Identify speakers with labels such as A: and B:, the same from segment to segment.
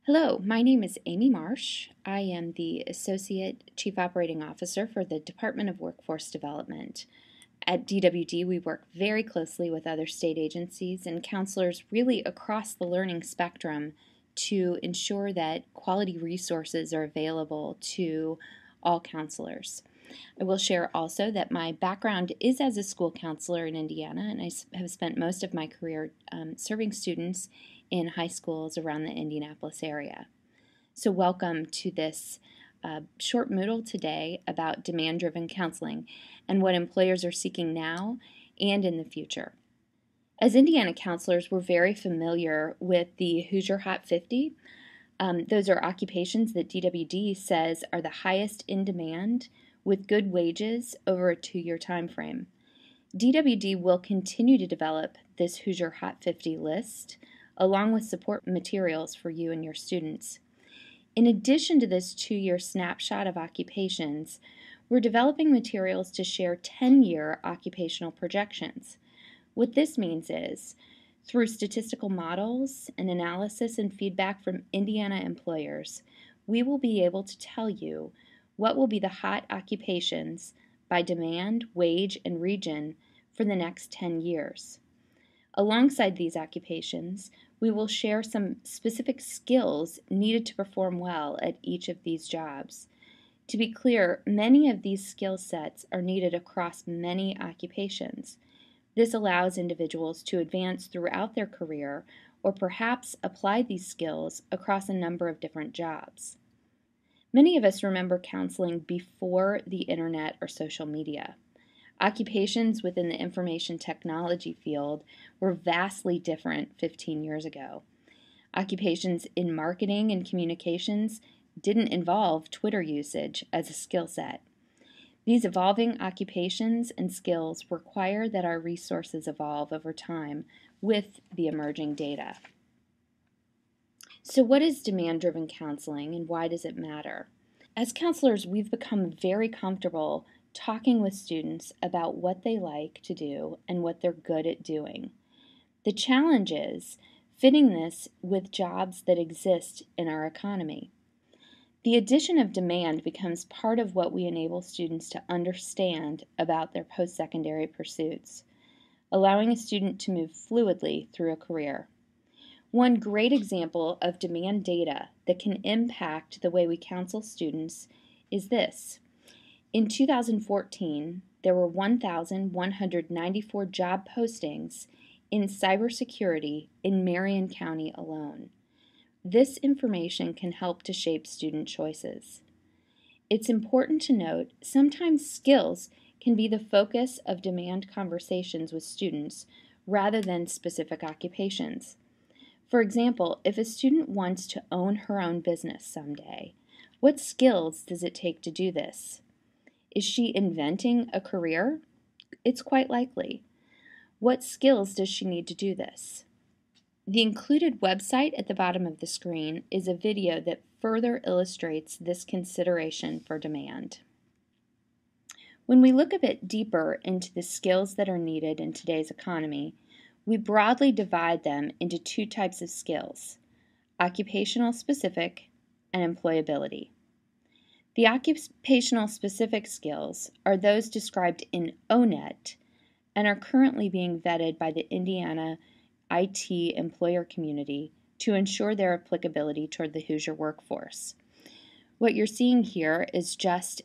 A: Hello, my name is Amy Marsh. I am the Associate Chief Operating Officer for the Department of Workforce Development. At DWD, we work very closely with other state agencies and counselors really across the learning spectrum to ensure that quality resources are available to all counselors. I will share also that my background is as a school counselor in Indiana, and I have spent most of my career serving students in high schools around the Indianapolis area. So welcome to this short Moodle today about demand-driven counseling and what employers are seeking now and in the future. As Indiana counselors, we're very familiar with the Hoosier Hot 50. Those are occupations that DWD says are the highest in demand with good wages over a 2-year time frame. DWD will continue to develop this Hoosier Hot 50 list along with support materials for you and your students. In addition to this 2-year snapshot of occupations, we're developing materials to share 10-year occupational projections. What this means is, through statistical models and analysis and feedback from Indiana employers, we will be able to tell you what will be the hot occupations by demand, wage, and region for the next 10 years. Alongside these occupations, we will share some specific skills needed to perform well at each of these jobs. To be clear, many of these skill sets are needed across many occupations. This allows individuals to advance throughout their career or perhaps apply these skills across a number of different jobs. Many of us remember counseling before the internet or social media. Occupations within the information technology field were vastly different 15 years ago. Occupations in marketing and communications didn't involve Twitter usage as a skill set. These evolving occupations and skills require that our resources evolve over time with the emerging data. So what is demand-driven counseling and why does it matter? As counselors, we've become very comfortable talking with students about what they like to do and what they're good at doing. The challenge is fitting this with jobs that exist in our economy. The addition of demand becomes part of what we enable students to understand about their post-secondary pursuits, allowing a student to move fluidly through a career. One great example of demand data that can impact the way we counsel students is this. In 2014, there were 1,194 job postings in cybersecurity in Marion County alone. This information can help to shape student choices. It's important to note sometimes skills can be the focus of demand conversations with students rather than specific occupations. For example, if a student wants to own her own business someday, what skills does it take to do this? Is she inventing a career? It's quite likely. What skills does she need to do this? The included website at the bottom of the screen is a video that further illustrates this consideration for demand. When we look a bit deeper into the skills that are needed in today's economy, we broadly divide them into 2 types of skills: occupational specific and employability. The occupational specific skills are those described in O-Net and are currently being vetted by the Indiana IT employer community to ensure their applicability toward the Hoosier workforce. What you're seeing here is just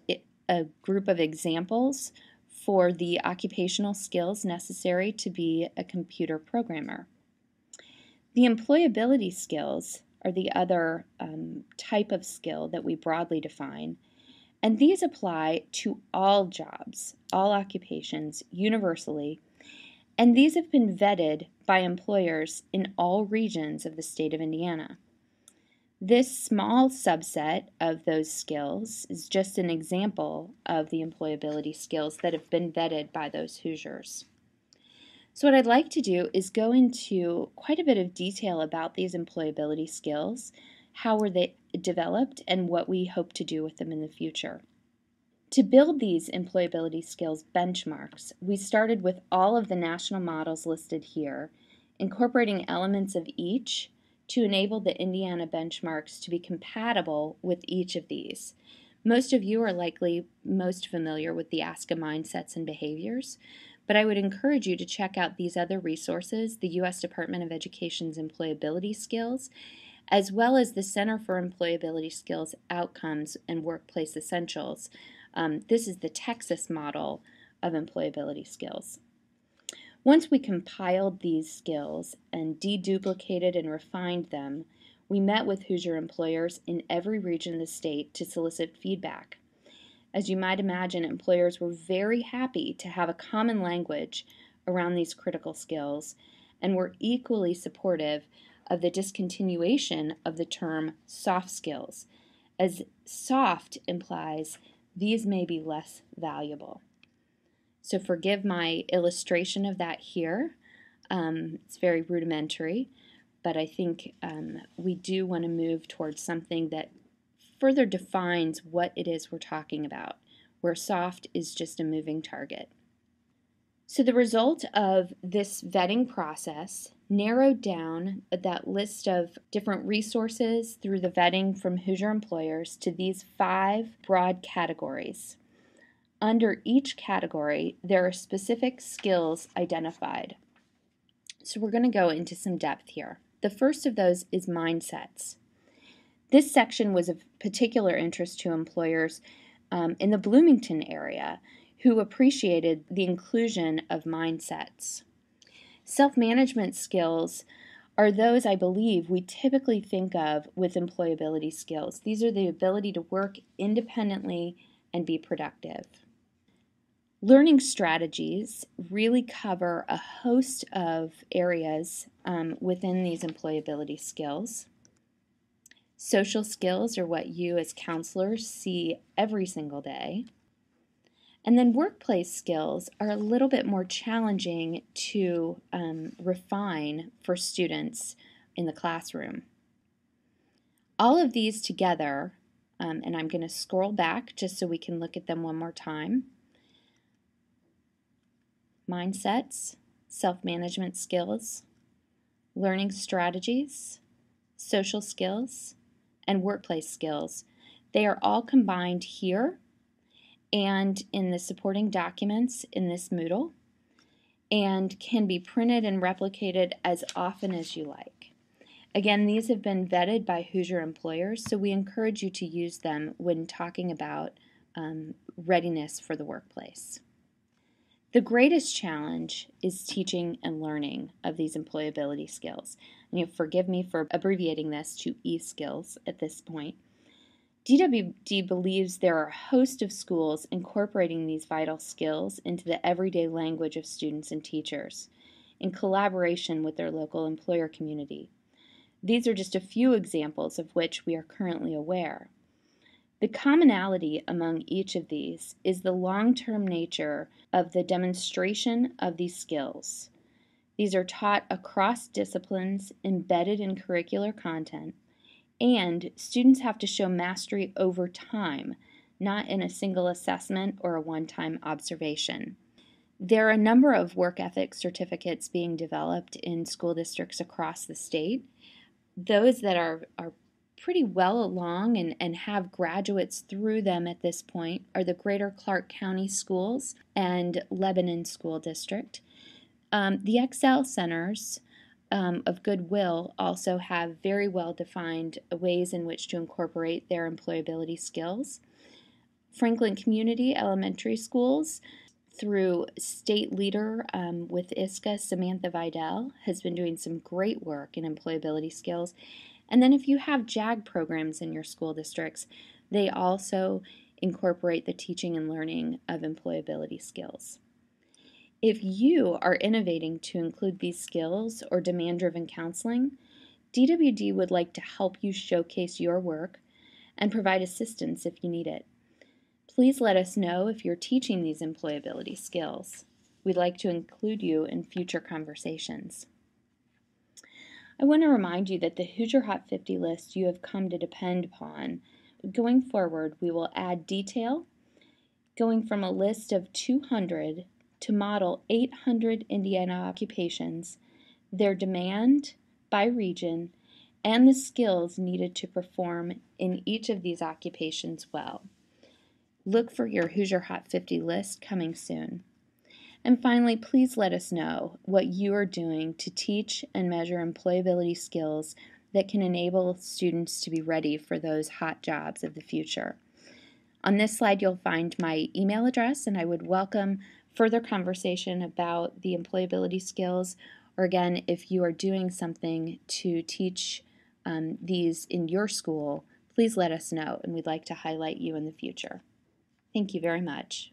A: a group of examples for the occupational skills necessary to be a computer programmer. The employability skills are the other type of skill that we broadly define, and these apply to all jobs, all occupations, universally, and these have been vetted by employers in all regions of the state of Indiana. This small subset of those skills is just an example of the employability skills that have been vetted by those Hoosiers. So what I'd like to do is go into quite a bit of detail about these employability skills, how were they developed, and what we hope to do with them in the future. To build these employability skills benchmarks, we started with all of the national models listed here, incorporating elements of each to enable the Indiana benchmarks to be compatible with each of these. Most of you are likely most familiar with the ASCA mindsets and behaviors, but I would encourage you to check out these other resources, the U.S. Department of Education's employability skills, as well as the Center for Employability Skills Outcomes and Workplace Essentials. This is the Texas model of employability skills. Once we compiled these skills and deduplicated and refined them, we met with Hoosier employers in every region of the state to solicit feedback. As you might imagine, employers were very happy to have a common language around these critical skills and were equally supportive of the discontinuation of the term soft skills, as soft implies these may be less valuable. So forgive my illustration of that here. It's very rudimentary, but I think we do want to move towards something that further defines what it is we're talking about, where soft is just a moving target. So the result of this vetting process narrowed down that list of different resources through the vetting from Hoosier employers to these 5 broad categories. Under each category, there are specific skills identified. So we're going to go into some depth here. The first of those is mindsets. This section was of particular interest to employers in the Bloomington area who appreciated the inclusion of mindsets. Self-management skills are those, I believe, we typically think of with employability skills. These are the ability to work independently and be productive. Learning strategies really cover a host of areas within these employability skills. Social skills are what you as counselors see every single day. And then workplace skills are a little bit more challenging to refine for students in the classroom. All of these together, and I'm going to scroll back just so we can look at them one more time. Mindsets, self-management skills, learning strategies, social skills, and workplace skills. They are all combined here and in the supporting documents in this Moodle and can be printed and replicated as often as you like. Again, these have been vetted by Hoosier employers, so we encourage you to use them when talking about readiness for the workplace. The greatest challenge is teaching and learning of these employability skills. And you'll forgive me for abbreviating this to E-skills at this point. DWD believes there are a host of schools incorporating these vital skills into the everyday language of students and teachers in collaboration with their local employer community. These are just a few examples of which we are currently aware. The commonality among each of these is the long-term nature of the demonstration of these skills. These are taught across disciplines, embedded in curricular content, and students have to show mastery over time, not in a single assessment or a one-time observation. There are a number of work ethic certificates being developed in school districts across the state. Those that are pretty well along and have graduates through them at this point are the Greater Clark County Schools and Lebanon School District. The Excel Centers of Goodwill also have very well-defined ways in which to incorporate their employability skills. Franklin Community Elementary Schools, through state leader with ISCA, Samantha Vidal, has been doing some great work in employability skills. And then if you have JAG programs in your school districts, they also incorporate the teaching and learning of employability skills. If you are innovating to include these skills or demand-driven counseling, DWD would like to help you showcase your work and provide assistance if you need it. Please let us know if you're teaching these employability skills. We'd like to include you in future conversations. I want to remind you that the Hoosier Hot 50 list you have come to depend upon. Going forward, we will add detail, going from a list of 200 to model 800 Indiana occupations, their demand by region, and the skills needed to perform in each of these occupations well. Look for your Hoosier Hot 50 list coming soon. And finally, please let us know what you are doing to teach and measure employability skills that can enable students to be ready for those hot jobs of the future. On this slide, you'll find my email address, and I would welcome further conversation about the employability skills, or again, if you are doing something to teach these in your school, please let us know, and we'd like to highlight you in the future. Thank you very much.